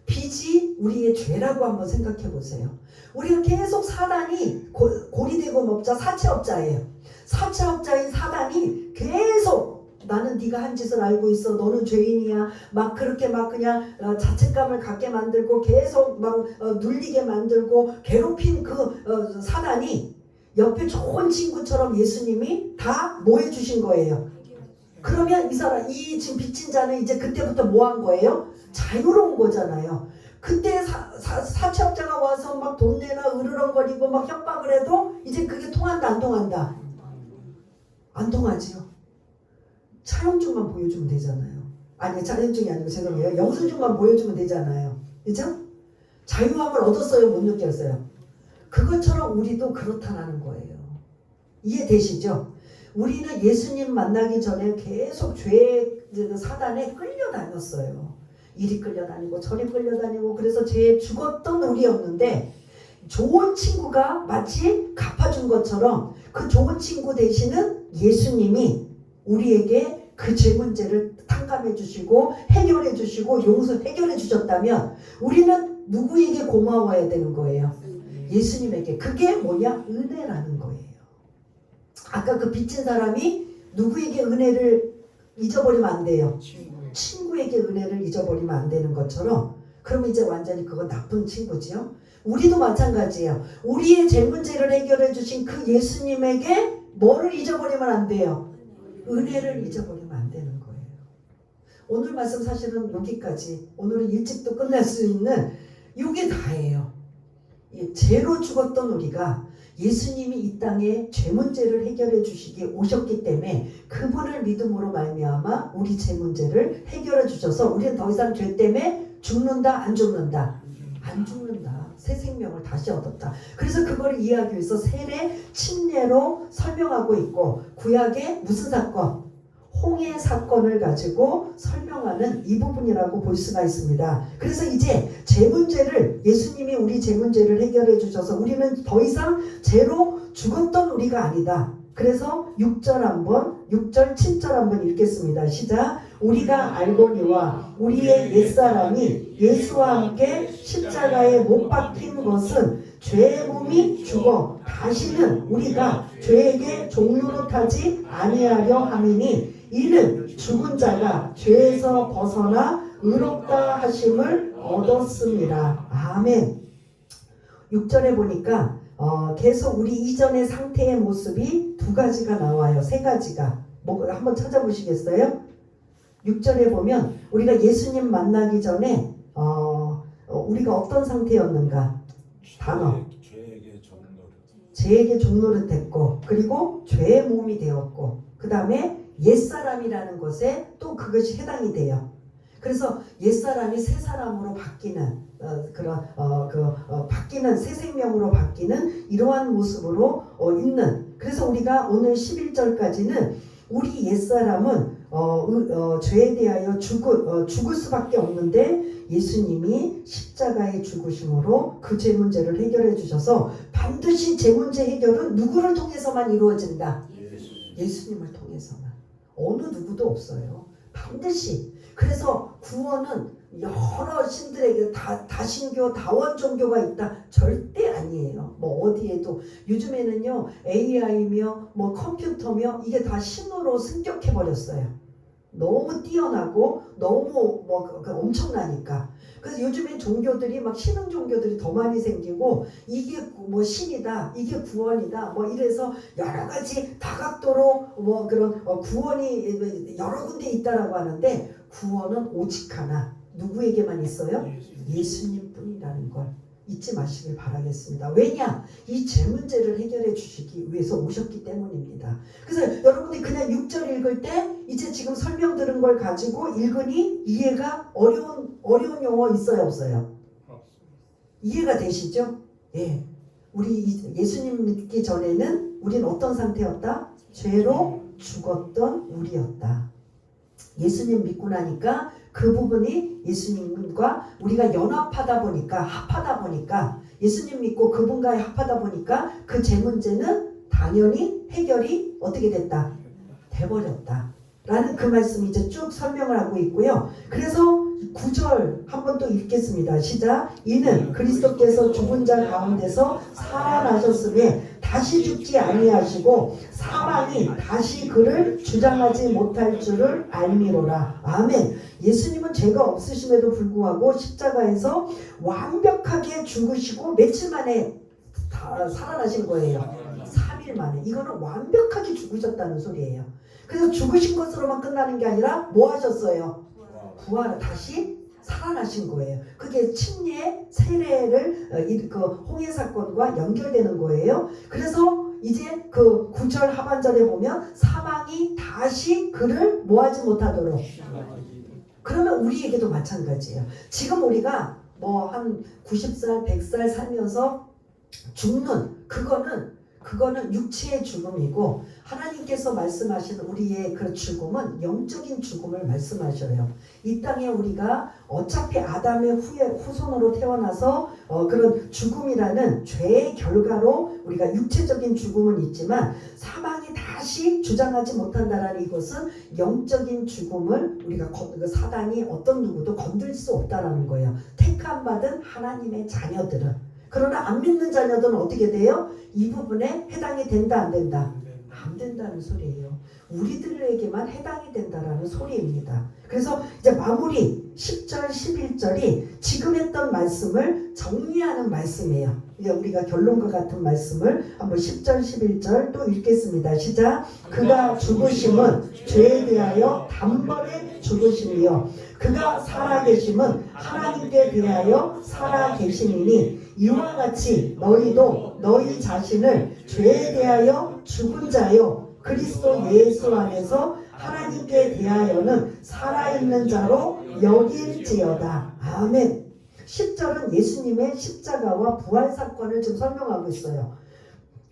A: 빚이 우리의 죄라고 한번 생각해 보세요. 우리가 계속 사단이 고리대금 업자 사채업자예요. 사채업자인 사단이 계속 나는 네가 한 짓을 알고 있어. 너는 죄인이야. 막 그렇게 막 그냥 자책감을 갖게 만들고 계속 막 눌리게 만들고 괴롭힌 그 사단이 옆에 좋은 친구처럼 예수님이 다 뭐 해주신 거예요. 그러면 이 지금 빚진 자는 이제 그때부터 뭐 한 거예요? 자유로운 거잖아요. 그때 사채업자가 와서 막 돈 내나 으르렁거리고 막 협박을 해도 이제 그게 통한다, 안 통한다? 안 통하지요. 차용증만 보여주면 되잖아요. 아니, 차용증이 아니고 죄송해요. 영수증만 보여주면 되잖아요. 그죠? 자유함을 얻었어요, 못 느꼈어요? 그것처럼 우리도 그렇다라는 거예요. 이해되시죠? 우리는 예수님 만나기 전에 계속 죄의 사단에 끌려다녔어요. 이리 끌려다니고 저리 끌려다니고 그래서 죄에 죽었던 우리였는데 좋은 친구가 마치 갚아준 것처럼 그 좋은 친구 되시는 예수님이 우리에게 그 죄 문제를 탕감해 주시고 해결해 주시고 해결해 주셨다면 우리는 누구에게 고마워해야 되는 거예요? 예수님에게. 그게 뭐냐? 은혜라는 거예요. 아까 그 빚진 사람이 누구에게 은혜를 잊어버리면 안 돼요? 친구에게 은혜를 잊어버리면 안 되는 것처럼 그러면 이제 완전히 그거 나쁜 친구지요. 우리도 마찬가지예요. 우리의 죄 문제를 해결해 주신 그 예수님에게 뭐를 잊어버리면 안 돼요? 은혜를 잊어버리면 안 되는 거예요. 오늘 말씀 사실은 여기까지, 오늘은 일찍도 끝날 수 있는 이게 다예요. 죄로 죽었던 우리가 예수님이 이 땅에 죄 문제를 해결해 주시기 오셨기 때문에 그분을 믿음으로 말미암아 우리 죄 문제를 해결해 주셔서 우리는 더 이상 죄 때문에 죽는다, 안 죽는다? 안 죽는다. 새 생명을 다시 얻었다. 그래서 그걸 이해하기 위해서 세례 침례로 설명하고 있고 구약의 무슨 사건? 홍해 사건을 가지고 설명하는 이 부분이라고 볼 수가 있습니다. 그래서 이제 죄 문제를 예수님이 우리 죄 문제를 해결해 주셔서 우리는 더 이상 죄로 죽었던 우리가 아니다. 그래서 6절 7절 한번 읽겠습니다. 시작. 우리가 알거니와 우리의 옛사람이 예수와 함께 십자가에 못 박힌 것은 죄의 몸이 죽어 다시는 우리가 죄에게 종노릇하지 아니하려 함이니 이는 죽은 자가 죄에서 벗어나 의롭다 하심을 얻었습니다. 아멘. 6절에 보니까 계속 우리 이전의 상태의 모습이 두 가지가 나와요. 세 가지가. 뭐 한번 찾아보시겠어요? 6절에 보면 우리가 예수님 만나기 전에 우리가 어떤 상태였는가? 단어. 죄에게 종노릇했고 그리고 죄의 몸이 되었고 그 다음에 옛사람이라는 것에 또 그것이 해당이 돼요. 그래서 옛사람이 새 사람으로 바뀌는 바뀌는 새 생명으로 바뀌는 이러한 모습으로 있는. 그래서 우리가 오늘 11절까지는 우리 옛사람은 죄에 대하여 죽을 수밖에 없는데 예수님이 십자가의 죽으심으로 그 죄 문제를 해결해 주셔서 반드시 죄 문제 해결은 누구를 통해서만 이루어진다? 예수님을 통해서만. 어느 누구도 없어요. 반드시. 그래서 구원은 여러 신들에게 다신교, 다원종교가 있다. 절대 아니에요. 뭐 어디에도 요즘에는요 AI며 뭐 컴퓨터며 이게 다 신으로 승격해 버렸어요. 너무 뛰어나고 너무 엄청나니까. 그래서 요즘엔 종교들이 막 신흥 종교들이 더 많이 생기고 이게 뭐 신이다, 이게 구원이다, 뭐 이래서 여러 가지 다각도로 뭐 그런 구원이 여러 군데 있다라고 하는데 구원은 오직 하나. 누구에게만 있어요? 예수님뿐이라는 걸 잊지 마시길 바라겠습니다. 왜냐? 이 죄 문제를 해결해 주시기 위해서 오셨기 때문입니다. 그래서 여러분이 그냥 6절 읽을 때 이제 지금 설명 들은 걸 가지고 읽으니 이해가 어려운 용어 있어요, 없어요? 이해가 되시죠? 예. 우리 예수님 믿기 전에는 우린 어떤 상태였다? 죄로 죽었던 우리였다. 예수님 믿고 나니까 그 부분이 예수님과 우리가 연합하다 보니까 합하다 보니까 예수님 믿고 그분과의 합하다 보니까 그 죄 문제는 당연히 해결이 어떻게 됐다? 돼버렸다. 라는 그 말씀이 이제 쭉 설명을 하고 있고요. 그래서 9절 한번 또 읽겠습니다. 시작. 이는 그리스도께서 죽은 자 가운데서 살아나셨음에 다시 죽지 아니하시고 사망이 다시 그를 주장하지 못할 줄을 알미로라. 아멘. 예수님은 죄가 없으심에도 불구하고 십자가에서 완벽하게 죽으시고 며칠 만에 살아나신 거예요. 3일 만에. 이거는 완벽하게 죽으셨다는 소리예요. 그래서 죽으신 것으로만 끝나는 게 아니라 뭐 하셨어요? 부활, 다시 살아나신 거예요. 그게 침례 세례를 그 홍해 사건과 연결되는 거예요. 그래서 이제 그 9절 하반절에 보면 사망이 다시 그를 뭐하지 못하도록. 그러면 우리에게도 마찬가지예요. 지금 우리가 뭐 한 90살, 100살 살면서 죽는 그거는 육체의 죽음이고 하나님께서 말씀하시는 우리의 그 죽음은 영적인 죽음을 말씀하셔요. 이 땅에 우리가 어차피 아담의 후손으로 태어나서 그런 죽음이라는 죄의 결과로 우리가 육체적인 죽음은 있지만 사망이 다시 주장하지 못한다라는 이것은 영적인 죽음을 우리가 사단이 어떤 누구도 건들 수 없다라는 거예요. 택함 받은 하나님의 자녀들은. 그러나 안 믿는 자녀들은 어떻게 돼요? 이 부분에 해당이 된다, 안 된다? 안 된다는 소리예요. 우리들에게만 해당이 된다라는 소리입니다. 그래서 이제 마무리 10절, 11절이 지금 했던 말씀을 정리하는 말씀이에요. 이제 우리가 결론과 같은 말씀을 한번 10절, 11절 또 읽겠습니다. 시작. 그가 죽으심은 죄에 대하여 단번에 죽으심이요. 그가 살아계심은 하나님께 대하여 살아계심이니 이와 같이 너희도 너희 자신을 죄에 대하여 죽은 자요 그리스도 예수 안에서 하나님께 대하여는 살아있는 자로 여길지어다. 아멘. 10절은 예수님의 십자가와 부활 사건을 지금 설명하고 있어요.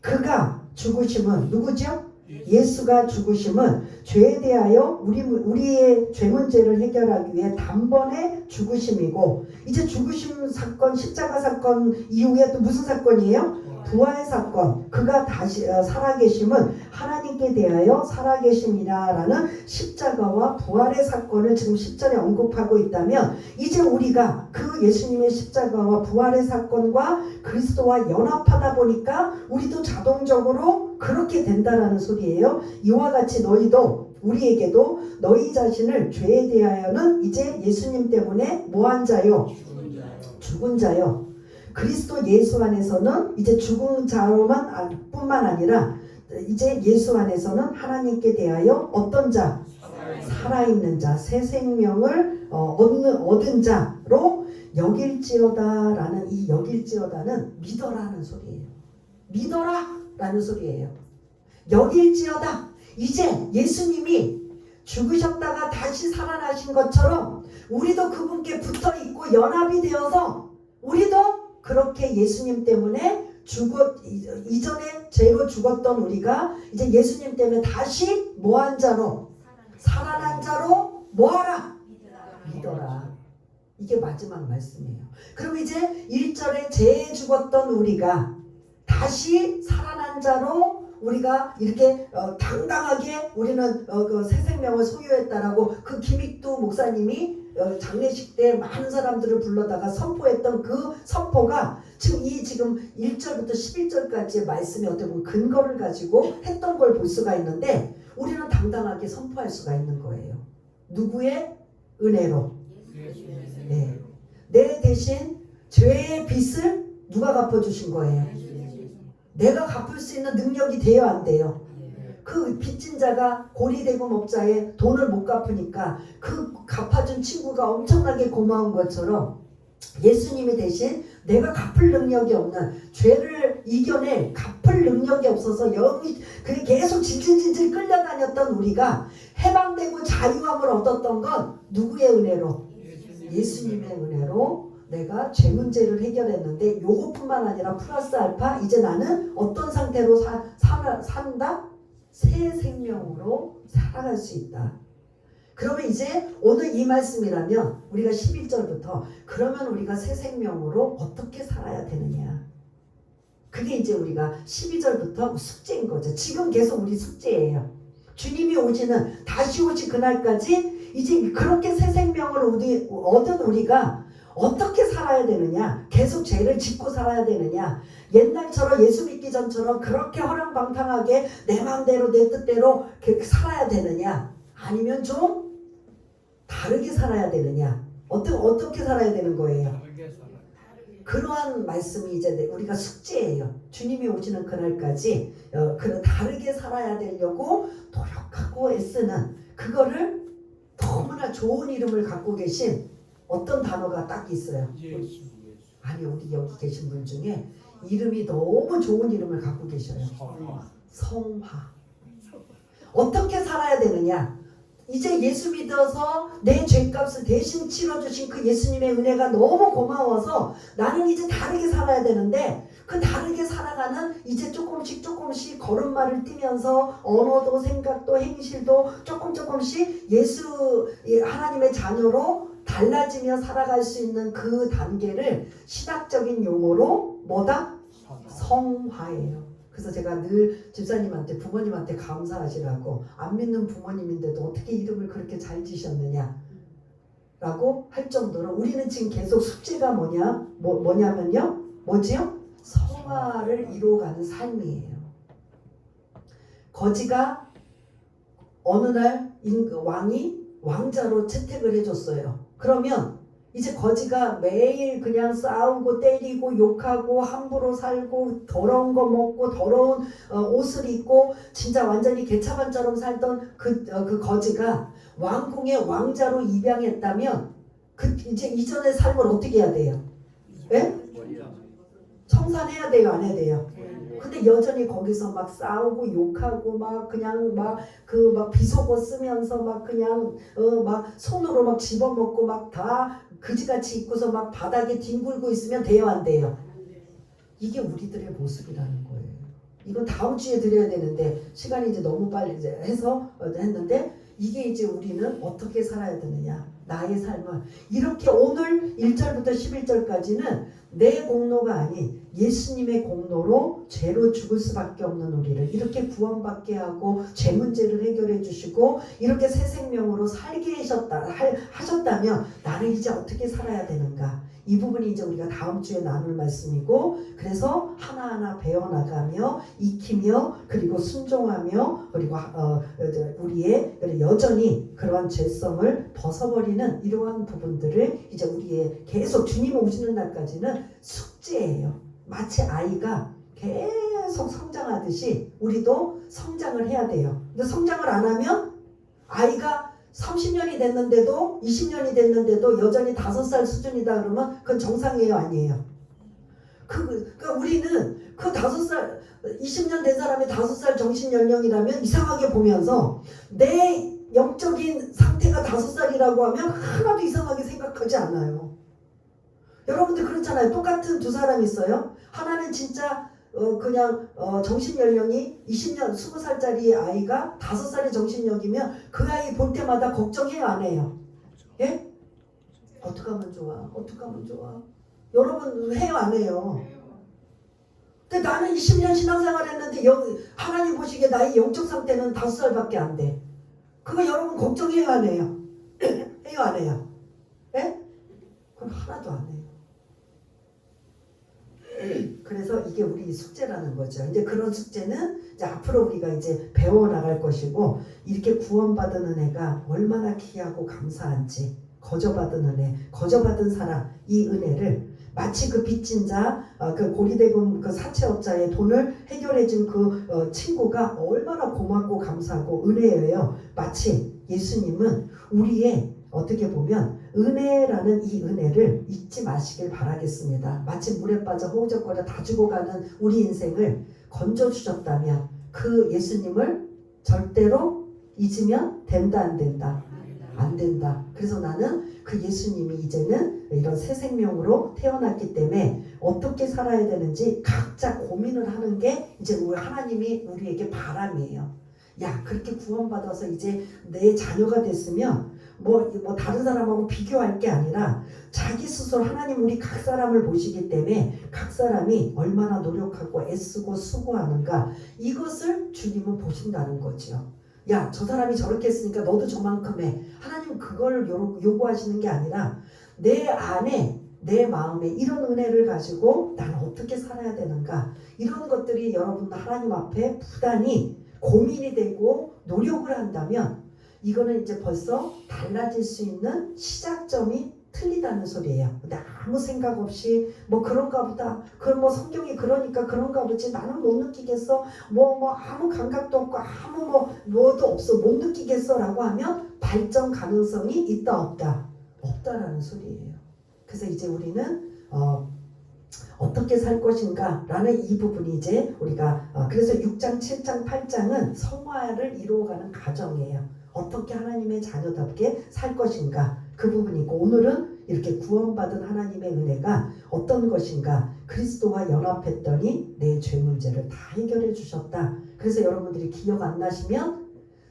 A: 그가 죽으심은 누구죠? 예수가 죽으심은 죄에 대하여 우리의 죄 문제를 해결하기 위해 단번에 죽으심이고 이제 죽으심 사건, 십자가 사건 이후에 또 무슨 사건이에요? 부활 사건. 그가 다시 살아계심은 하나님께 대하여 살아계심이라라는 십자가와 부활의 사건을 지금 10절에 언급하고 있다면 이제 우리가 그 예수님의 십자가와 부활의 사건과 그리스도와 연합하다 보니까 우리도 자동적으로 그렇게 된다라는 소리예요. 이와 같이 너희도 우리에게도 너희 자신을 죄에 대하여는 이제 예수님 때문에 뭐한 자요? 죽은 자요. 그리스도 예수 안에서는 이제 죽은 자로만 뿐만 아니라 이제 예수 안에서는 하나님께 대하여 어떤 자? 살아있는 자, 새 생명을 얻은 자로 여길지어다라는 이 여길지어다는 믿어라는 소리예요. 믿어라라는 소리예요. 여길지어다. 이제 예수님이 죽으셨다가 다시 살아나신 것처럼 우리도 그분께 붙어 있고 연합이 되어서 우리도 그렇게 예수님 때문에 이전에 죄로 죽었던 우리가 이제 예수님 때문에 다시 뭐한 자로 살아난 자로 뭐하라 믿어라. 이게 마지막 말씀이에요. 그럼 이제 1절에 죄에 죽었던 우리가 다시 살아난 자로 우리가 이렇게 당당하게 우리는 그 새 생명을 소유했다라고 그 김익두 목사님이 장례식 때 많은 사람들을 불러다가 선포했던 그 선포가 지금 1절부터 11절까지의 말씀이 어떻게 보면 근거를 가지고 했던 걸 볼 수가 있는데 우리는 당당하게 선포할 수가 있는 거예요. 누구의 은혜로? 네. 내 대신 죄의 빚을 누가 갚아주신 거예요? 내가 갚을 수 있는 능력이 돼요, 안 돼요? 그 빚진 자가 고리대고 목자에 돈을 못 갚으니까 그 갚아준 친구가 엄청나게 고마운 것처럼 예수님이 대신 내가 갚을 능력이 없는 죄를 이겨낼 갚을 능력이 없어서 영이 그게 계속 질질질질 끌려다녔던 우리가 해방되고 자유함을 얻었던 건 누구의 은혜로? 예수님의 은혜로 내가 죄 문제를 해결했는데 요것뿐만 아니라 플러스 알파 이제 나는 어떤 상태로 산다? 새 생명으로 살아갈 수 있다. 그러면 이제 오늘 이 말씀이라면 우리가 11절부터 그러면 우리가 새 생명으로 어떻게 살아야 되느냐. 그게 이제 우리가 12절부터 숙제인 거죠. 지금 계속 우리 숙제예요. 주님이 오시는 다시 오실 그날까지 이제 그렇게 새 생명을 얻은 우리가 어떻게 살아야 되느냐. 계속 죄를 짓고 살아야 되느냐. 옛날처럼 예수 믿기 전처럼 그렇게 허랑방탕하게 내 마음대로 내 뜻대로 살아야 되느냐. 아니면 좀 다르게 살아야 되느냐. 어떻게 살아야 되는 거예요. 그러한 말씀이 이제 우리가 숙제예요. 주님이 오시는 그날까지 다르게 살아야 되려고 노력하고 애쓰는 그거를 너무나 좋은 이름을 갖고 계신 어떤 단어가 딱 있어요. 아니 우리 여기 계신 분 중에 이름이 너무 좋은 이름을 갖고 계셔요. 성화. 어떻게 살아야 되느냐. 이제 예수 믿어서 내 죄값을 대신 치러주신 그 예수님의 은혜가 너무 고마워서 나는 이제 다르게 살아야 되는데 그 다르게 살아가는 이제 조금씩 걸음마를 뛰면서 언어도 생각도 행실도 조금씩 하나님의 자녀로 달라지며 살아갈 수 있는 그 단계를 신학적인 용어로 뭐다? 성화예요. 그래서 제가 늘 집사님한테 부모님한테 감사하시라고 안 믿는 부모님인데도 어떻게 이름을 그렇게 잘 지셨느냐 라고 할 정도로 우리는 지금 계속 숙제가 뭐냐면요 뭐지요? 성화를 이루어가는 삶이에요. 거지가 어느 날 왕이 왕자로 채택을 해줬어요. 그러면 이제 거지가 매일 그냥 싸우고 때리고 욕하고 함부로 살고 더러운 거 먹고 더러운 옷을 입고 진짜 완전히 개차반처럼 살던 그 거지가 왕궁의 왕자로 입양했다면 이제 이전의 삶을 어떻게 해야 돼요? 예? 청산해야 돼요, 안 해야 돼요? 근데 여전히 거기서 막 싸우고 욕하고 막 그냥 막 비속어 쓰면서 막 그냥 막 손으로 막 집어먹고 막 다 그지같이 입고서 막 바닥에 뒹굴고 있으면 돼요, 안 돼요? 이게 우리들의 모습이라는 거예요. 이건 다음 주에 드려야 되는데 시간이 이제 너무 빨리 이제 해서 했는데 이게 이제 우리는 어떻게 살아야 되느냐. 나의 삶은 이렇게 오늘 1절부터 11절까지는 내 공로가 아닌 예수님의 공로로 죄로 죽을 수밖에 없는 우리를 이렇게 구원받게 하고 죄 문제를 해결해 주시고 이렇게 새 생명으로 살게 하셨다면 나는 이제 어떻게 살아야 되는가. 이 부분이 이제 우리가 다음 주에 나눌 말씀이고 그래서 하나하나 배워나가며 익히며 그리고 순종하며 그리고 우리의 여전히 그러한 죄성을 벗어버리는 이러한 부분들을 이제 우리의 계속 주님 오시는 날까지는 숙제예요. 마치 아이가 계속 성장하듯이 우리도 성장을 해야 돼요. 근데 성장을 안 하면 아이가 30년이 됐는데도 20년이 됐는데도 여전히 5살 수준이다 그러면 그건 정상이에요, 아니에요? 그러니까 우리는 그 5살 20년 된 사람이 5살 정신 연령이라면 이상하게 보면서 내 영적인 상태가 5살이라고 하면 하나도 이상하게 생각하지 않아요. 여러분들 그렇잖아요. 똑같은 두 사람 있어요. 하나는 진짜 그냥 정신 연령이 20년 20살짜리 아이가 5살의 정신력이면 그 아이 볼 때마다 걱정해요 안 해요? 예? 어떻게 하면 좋아? 어떻게 하면 좋아? 여러분 해요 안 해요? 근데 나는 20년 신앙생활 했는데 하나님 보시기에 나의 영적 상태는 5살밖에 안 돼. 그거 여러분 걱정해요 안 해요? 해요 안 해요? 예? 그건 하나도 안 해요. 그래서 이게 우리 숙제라는 거죠. 이제 그런 숙제는 이제 앞으로 우리가 이제 배워나갈 것이고, 이렇게 구원받은 은혜가 얼마나 귀하고 감사한지, 거저받은 은혜, 거저받은 사랑, 이 은혜를 마치 그 빚진 자, 그 고리대금 그 사채업자의 돈을 해결해준 그 친구가 얼마나 고맙고 감사하고 은혜예요. 마치 예수님은 우리의 어떻게 보면 은혜라는 이 은혜를 잊지 마시길 바라겠습니다. 마치 물에 빠져 허우적거려 다 죽어가는 우리 인생을 건져주셨다면 그 예수님을 절대로 잊으면 된다 안 된다? 안 된다. 그래서 나는 그 예수님이 이제는 이런 새 생명으로 태어났기 때문에 어떻게 살아야 되는지 각자 고민을 하는 게 이제 우리 하나님이 우리에게 바람이에요. 야, 그렇게 구원받아서 이제 내 자녀가 됐으면 뭐 다른 사람하고 비교할 게 아니라 자기 스스로 하나님 우리 각 사람을 보시기 때문에 각 사람이 얼마나 노력하고 애쓰고 수고하는가, 이것을 주님은 보신다는 거죠. 야, 저 사람이 저렇게 했으니까 너도 저만큼 해. 하나님은 그걸 요구하시는 게 아니라 내 안에 내 마음에 이런 은혜를 가지고 나는 어떻게 살아야 되는가, 이런 것들이 여러분 하나님 앞에 부단히 고민이 되고 노력을 한다면 이거는 이제 벌써 달라질 수 있는 시작점이 틀리다는 소리예요. 근데 아무 생각 없이 뭐 그런가 보다, 그럼 뭐 성경이 그러니까 그런가 보지, 나는 못 느끼겠어, 뭐 아무 감각도 없고 아무 뭐도 없어, 못 느끼겠어 라고 하면 발전 가능성이 있다 없다? 없다라는 소리예요. 그래서 이제 우리는 어떻게 살 것인가 라는 이 부분이 이제 우리가 그래서 6장 7장 8장은 성화를 이루어가는 과정이에요. 어떻게 하나님의 자녀답게 살 것인가, 그 부분이고, 오늘은 이렇게 구원받은 하나님의 은혜가 어떤 것인가, 그리스도와 연합했더니 내 죄 문제를 다 해결해 주셨다. 그래서 여러분들이 기억 안 나시면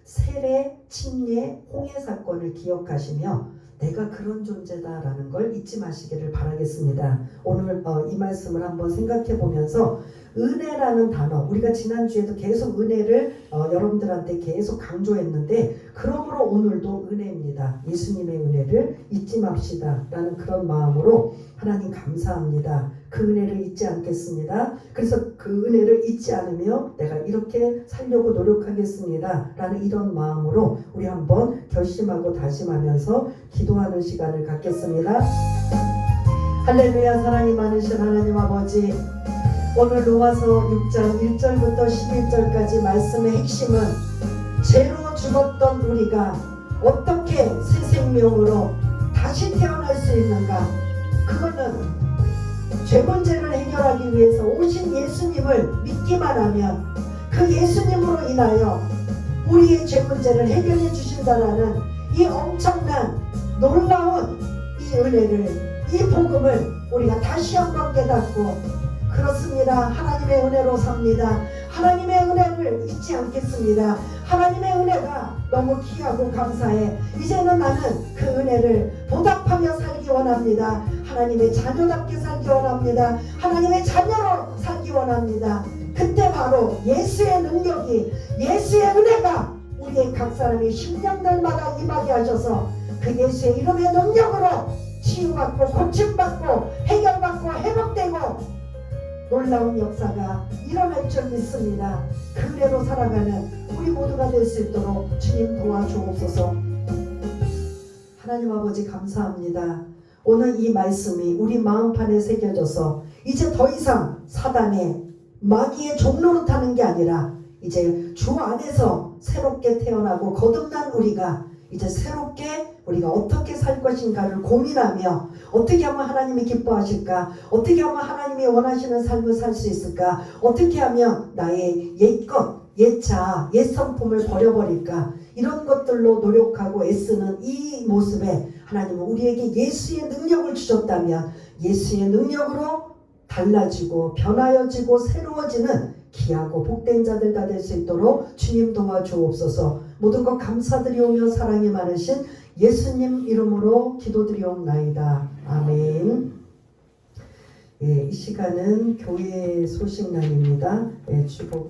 A: 세례, 침례, 홍해 사건을 기억하시며 내가 그런 존재다라는 걸 잊지 마시기를 바라겠습니다. 오늘 이 말씀을 한번 생각해 보면서 은혜라는 단어, 우리가 지난주에도 계속 은혜를 여러분들한테 계속 강조했는데, 그러므로 오늘도 은혜입니다. 예수님의 은혜를 잊지 맙시다 라는 그런 마음으로 하나님 감사합니다. 그 은혜를 잊지 않겠습니다. 그래서 그 은혜를 잊지 않으며 내가 이렇게 살려고 노력하겠습니다 라는 이런 마음으로 우리 한번 결심하고 다짐하면서 기도하는 시간을 갖겠습니다. 할렐루야. 사랑이 많으신 하나님 아버지, 오늘 로마서 6장 1절부터 11절까지 말씀의 핵심은 죄로 죽었던 우리가 어떻게 새 생명으로 다시 태어날 수 있는가, 그거는 죄 문제를 해결하기 위해서 오신 예수님을 믿기만 하면 그 예수님으로 인하여 우리의 죄 문제를 해결해 주신다라는 이 엄청난 놀라운 이 은혜를, 이 복음을 우리가 다시 한번 깨닫고, 그렇습니다. 하나님의 은혜로 삽니다. 하나님의 은혜를 잊지 않겠습니다. 하나님의 은혜가 너무 귀하고 감사해. 이제는 나는 그 은혜를 보답하며 살기 원합니다. 하나님의 자녀답게 살기 원합니다. 하나님의 자녀로 살기 원합니다. 그때 바로 예수의 능력이, 예수의 은혜가 우리의 각 사람의 심령들마다 임하게 하셔서 그 예수의 이름의 능력으로 치유받고 고침받고 해결받고 회복되고 놀라운 역사가 일어날 줄 믿습니다. 그 은혜로 살아가는 우리 모두가 될 수 있도록 주님 도와주옵소서. 하나님 아버지 감사합니다. 오늘 이 말씀이 우리 마음판에 새겨져서 이제 더 이상 사단의 마귀의 종노릇하는 게 아니라 이제 주 안에서 새롭게 태어나고 거듭난 우리가 이제 새롭게 우리가 어떻게 살 것인가를 고민하며 어떻게 하면 하나님이 기뻐하실까, 어떻게 하면 하나님이 원하시는 삶을 살 수 있을까, 어떻게 하면 나의 옛것, 옛자, 옛 성품을 버려버릴까, 이런 것들로 노력하고 애쓰는 이 모습에 하나님은 우리에게 예수의 능력을 주셨다면 예수의 능력으로 달라지고 변하여지고 새로워지는 귀하고 복된 자들 다 될 수 있도록 주님 도와주옵소서. 모든 것 감사드리오며 사랑이 많으신 예수님 이름으로 기도드리옵나이다. 아멘. 이 시간은 교회 소식란입니다. 축복.